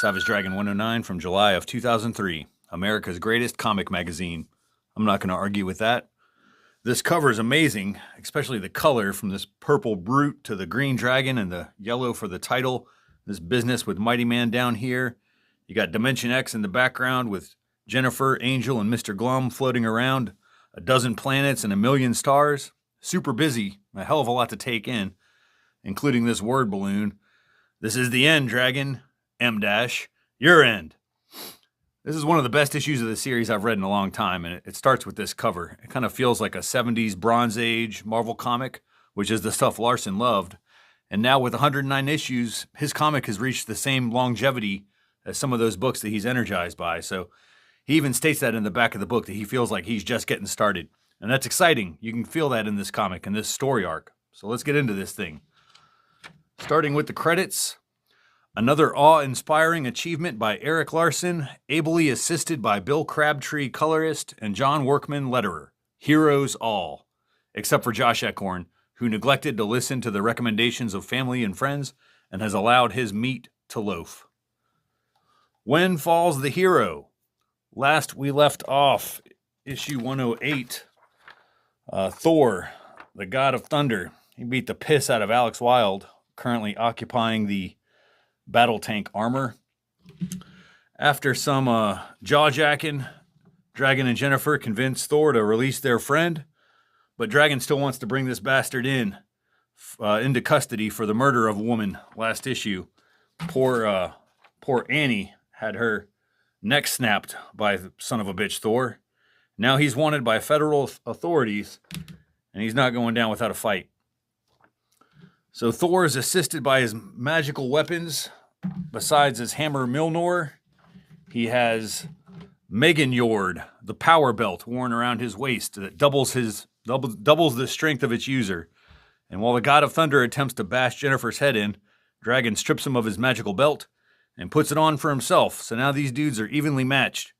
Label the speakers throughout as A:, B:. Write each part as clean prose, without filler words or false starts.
A: Savage Dragon 109 from July of 2003, America's greatest comic magazine. I'm not going to argue with that. This cover is amazing, especially the color from this purple brute to the green dragon and the yellow for the title. This business with Mighty Man down here. You got Dimension X in the background with Jennifer, Angel, and Mr. Glum floating around. A dozen planets and a million stars. Super busy. A hell of a lot to take in, including this word balloon. This is the end, Dragon. M-, your end. This is one of the best issues of the series I've read in a long time, and it starts with this cover. It kind of feels like a 70s Bronze Age Marvel comic, which is the stuff Larson loved. And now with 109 issues, his comic has reached the same longevity as some of those books that he's energized by. So he even states that in the back of the book, that he feels like he's just getting started. And that's exciting. You can feel that in this comic, in this story arc. So let's get into this thing. Starting with the credits. Another awe-inspiring achievement by Eric Larson, ably assisted by Bill Crabtree, colorist, and John Workman, letterer. Heroes all. Except for Josh Ecorn, who neglected to listen to the recommendations of family and friends and has allowed his meat to loaf. When falls the hero? Last we left off, issue 108, Thor, the God of Thunder. He beat the piss out of Alex Wilde, currently occupying the battle tank armor. After some jaw-jacking, Dragon and Jennifer convince Thor to release their friend, but Dragon still wants to bring this bastard into custody for the murder of a woman last issue. Poor Annie had her neck snapped by the son of a bitch Thor. Now he's wanted by federal authorities, and he's not going down without a fight. So Thor is assisted by his magical weapons. Besides his hammer Milnor, he has Meganjord, the power belt worn around his waist that doubles the strength of its user. And while the God of Thunder attempts to bash Jennifer's head in, Dragon strips him of his magical belt and puts it on for himself. So now these dudes are evenly matched,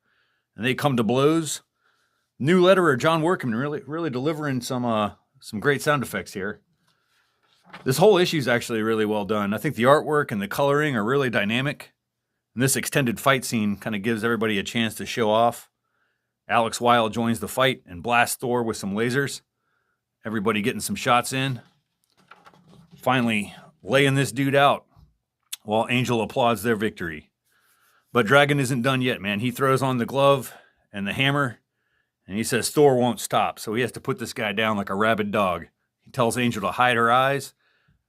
A: and they come to blows. New letterer John Workman really delivering some great sound effects here. This whole issue is actually really well done. I think the artwork and the coloring are really dynamic. And this extended fight scene kind of gives everybody a chance to show off. Alex Wilde joins the fight and blasts Thor with some lasers. Everybody getting some shots in. Finally laying this dude out while Angel applauds their victory. But Dragon isn't done yet, man. He throws on the glove and the hammer, and he says Thor won't stop. So he has to put this guy down like a rabid dog. He tells Angel to hide her eyes.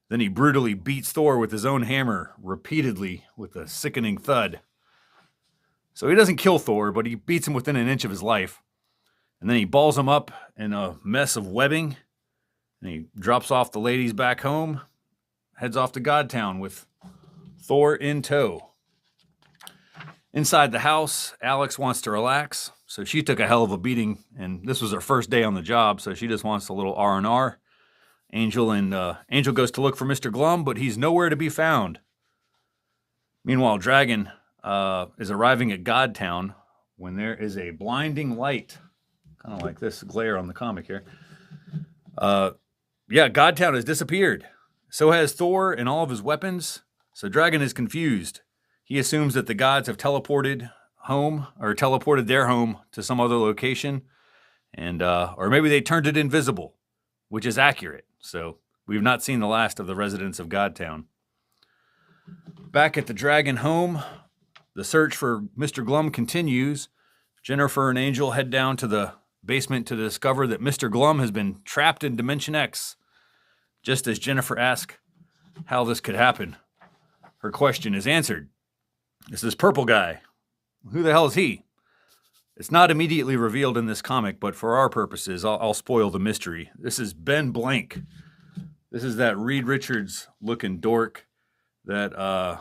A: Then he brutally beats Thor with his own hammer repeatedly with a sickening thud. So he doesn't kill Thor, but he beats him within an inch of his life. And then he balls him up in a mess of webbing. And he drops off the ladies back home, heads off to Godtown with Thor in tow. Inside the house, Alex wants to relax. So she took a hell of a beating, and this was her first day on the job, so she just wants a little R&R. Angel goes to look for Mr. Glum, but he's nowhere to be found. Meanwhile, Dragon is arriving at Godtown when there is a blinding light, kind of like this glare on the comic here. Godtown has disappeared. So has Thor and all of his weapons. So Dragon is confused. He assumes that the gods have teleported their home to some other location, and or maybe they turned it invisible, which is accurate. So we've not seen the last of the residents of Godtown. Back at the Dragon home, the search for Mr. Glum continues. Jennifer and Angel head down to the basement to discover that Mr. Glum has been trapped in Dimension X. Just as Jennifer asks how this could happen, her question is answered. It's this purple guy. Who the hell is he? It's not immediately revealed in this comic, but for our purposes, I'll spoil the mystery. This is Ben Blank. This is that Reed Richards-looking dork that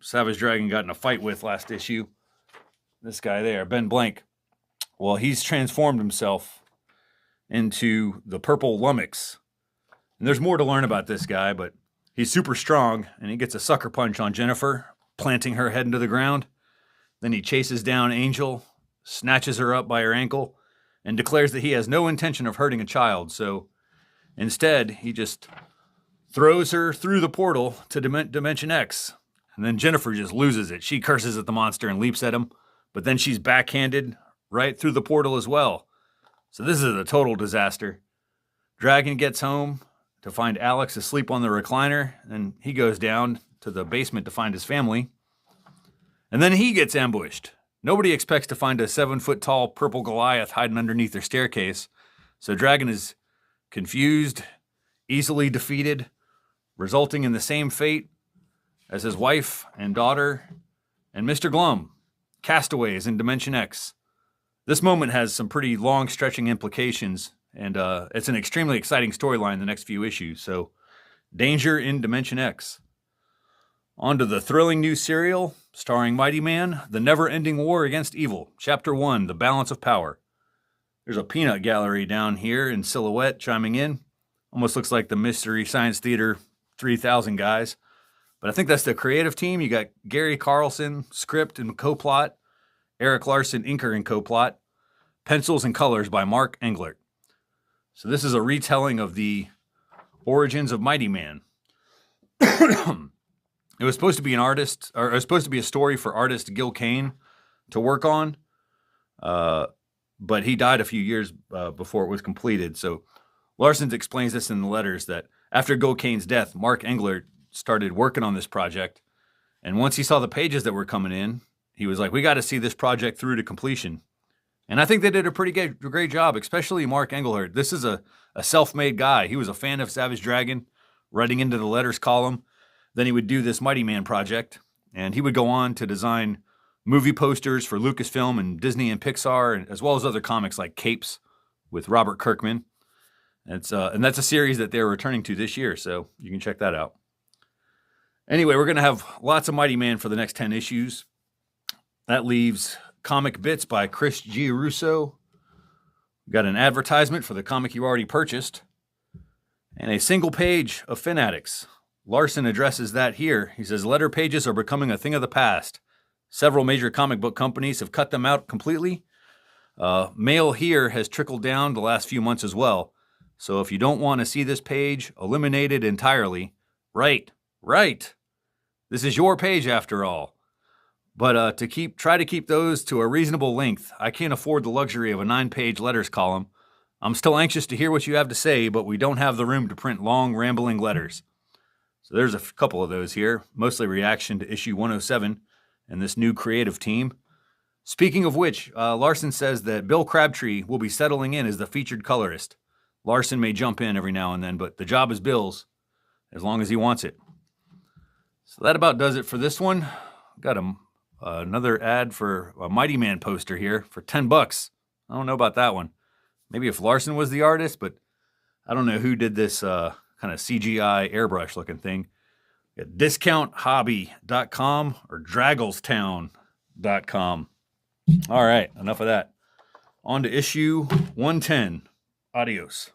A: Savage Dragon got in a fight with last issue. This guy there, Ben Blank. Well, he's transformed himself into the purple lummox. And there's more to learn about this guy, but he's super strong, and he gets a sucker punch on Jennifer, planting her head into the ground. Then he chases down Angel, snatches her up by her ankle, and declares that he has no intention of hurting a child. So instead, he just throws her through the portal to Dimension X. And then Jennifer just loses it. She curses at the monster and leaps at him, but then she's backhanded right through the portal as well. So this is a total disaster. Dragon gets home to find Alex asleep on the recliner, and he goes down to the basement to find his family. And then he gets ambushed. Nobody expects to find a 7-foot-tall purple Goliath hiding underneath their staircase. So Dragon is confused, easily defeated, resulting in the same fate as his wife and daughter and Mr. Glum, castaways in Dimension X. This moment has some pretty long stretching implications, and it's an extremely exciting storyline in the next few issues. So, Danger in Dimension X. On to the thrilling new serial starring Mighty Man, The Never-Ending War Against Evil, Chapter 1, The Balance of Power. There's a peanut gallery down here in silhouette chiming in. Almost looks like the Mystery Science Theater 3000 guys. But I think that's the creative team. You got Gary Carlson, script and co-plot. Eric Larson, inker and co-plot. Pencils and colors by Mark Englert. So this is a retelling of the origins of Mighty Man. It was supposed to be it was supposed to be a story for artist Gil Kane to work on, but he died a few years before it was completed. So Larson explains this in the letters that after Gil Kane's death, Mark Englert started working on this project, and once he saw the pages that were coming in, he was like, "We got to see this project through to completion." And I think they did a pretty great job, especially Mark Englert. This is a self-made guy. He was a fan of Savage Dragon, writing into the letters column. Then he would do this Mighty Man project, and he would go on to design movie posters for Lucasfilm and Disney and Pixar, as well as other comics like Capes with Robert Kirkman. And that's a series that they're returning to this year, so you can check that out. Anyway, we're going to have lots of Mighty Man for the next 10 issues. That leaves Comic Bits by Chris G. Russo. We've got an advertisement for the comic you already purchased, and a single page of Fanatics. Larson addresses that here. He says, letter pages are becoming a thing of the past. Several major comic book companies have cut them out completely. Mail here has trickled down the last few months as well. So if you don't want to see this page eliminated entirely, right. This is your page after all. But try to keep those to a reasonable length. I can't afford the luxury of a 9-page letters column. I'm still anxious to hear what you have to say, but we don't have the room to print long, rambling letters. So there's a couple of those here, mostly reaction to issue 107 and this new creative team. Speaking of which, Larson says that Bill Crabtree will be settling in as the featured colorist. Larson may jump in every now and then, but the job is Bill's, as long as he wants it. So that about does it for this one. Got another ad for a Mighty Man poster here for $10. I don't know about that one. Maybe if Larson was the artist, but I don't know who did this kind of CGI airbrush looking thing. At discounthobby.com or dragglestown.com. All right, enough of that. On to issue 110. Adios.